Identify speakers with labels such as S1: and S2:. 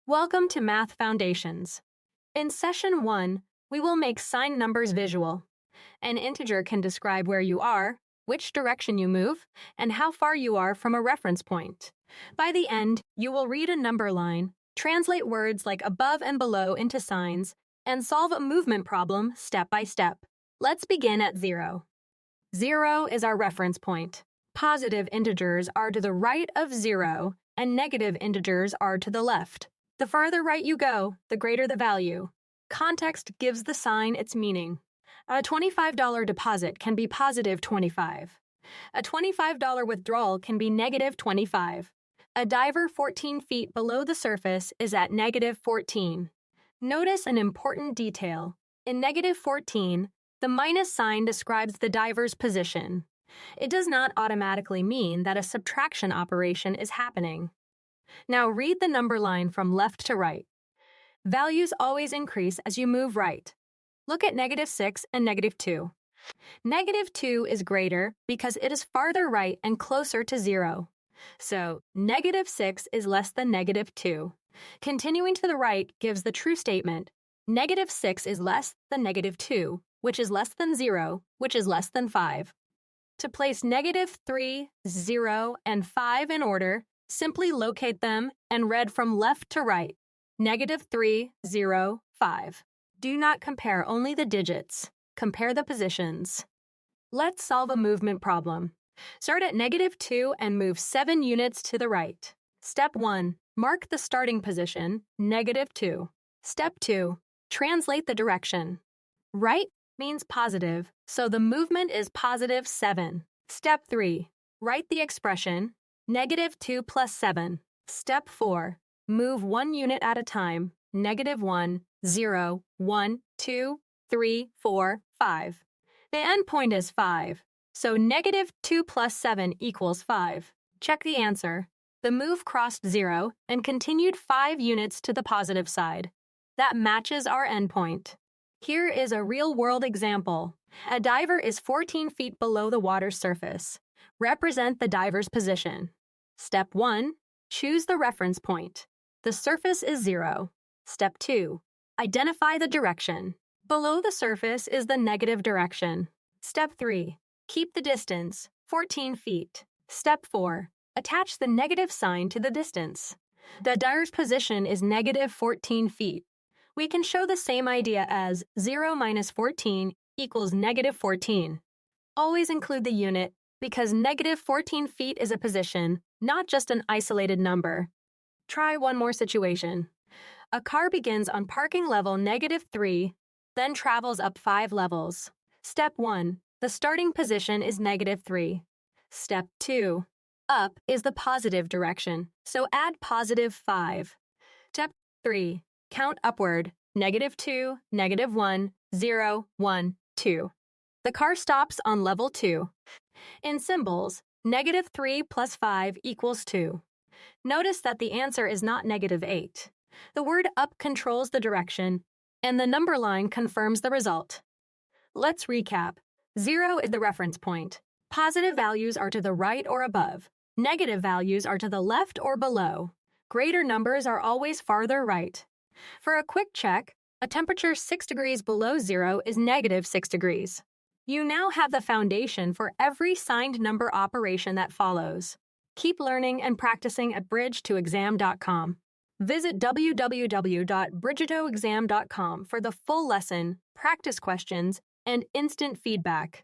S1: Welcome to Math Foundations. In Session 1, we will make sign numbers visual. An integer can describe where you are, which direction you move, and how far you are from a reference point. By the end, you will read a number line, translate words like above and below into signs, and solve a movement problem step by step. Let's begin at 0. 0 is our reference point. Positive integers are to the right of 0, and negative integers are to the left. The farther right you go, the greater the value. Context gives the sign its meaning. A $25 deposit can be positive 25. A $25 withdrawal can be negative 25. A diver 14 feet below the surface is at negative 14. Notice an important detail. In negative 14, the minus sign describes the diver's position. It does not automatically mean that a subtraction operation is happening. Now read the number line from left to right. Values always increase as you move right. Look at negative 6 and negative 2. Negative 2 is greater because it is farther right and closer to 0. So, negative 6 is less than negative 2. Continuing to the right gives the true statement. Negative 6 is less than negative 2, which is less than 0, which is less than 5. To place negative 3, 0, and 5 in order, simply locate them and read from left to right. Negative 3, 0, 5. Do not compare only the digits. Compare the positions. Let's solve a movement problem. Start at negative 2 and move 7 units to the right. Step 1. Mark the starting position, negative 2. Step 2. Translate the direction. Right means positive, so the movement is positive 7. Step 3. Write the expression, negative 2 plus 7. Step 4. Move 1 unit at a time, negative 1, 0, 1, 2, 3, 4, 5. The endpoint is 5, so negative 2 plus 7 equals 5. Check the answer. The move crossed 0 and continued 5 units to the positive side. That matches our endpoint. Here is a real-world example. A diver is 14 feet below the water's surface. Represent the diver's position. Step 1. Choose the reference point. The surface is 0. Step 2. Identify the direction. Below the surface is the negative direction. Step 3. Keep the distance, 14 feet. Step 4. Attach the negative sign to the distance. The diver's position is negative 14 feet. We can show the same idea as 0 minus 14 equals negative 14. Always include the unit because negative 14 feet is a position, not just an isolated number. Try one more situation. A car begins on parking level negative 3, then travels up 5 levels. Step 1. The starting position is negative 3. Step 2. Up is the positive direction, so add positive 5. Step 3. Count upward, negative 2, negative 1, 0, 1, 2. The car stops on level 2. In symbols, negative 3 plus 5 equals 2. Notice that the answer is not negative 8. The word up controls the direction, and the number line confirms the result. Let's recap. 0 is the reference point. Positive values are to the right or above. Negative values are to the left or below. Greater numbers are always farther right. For a quick check, a temperature 6 degrees below 0 is negative 6 degrees. You now have the foundation for every signed number operation that follows. Keep learning and practicing at bridge2exam.com. Visit www.bridgetoexam.com for the full lesson, practice questions, and instant feedback.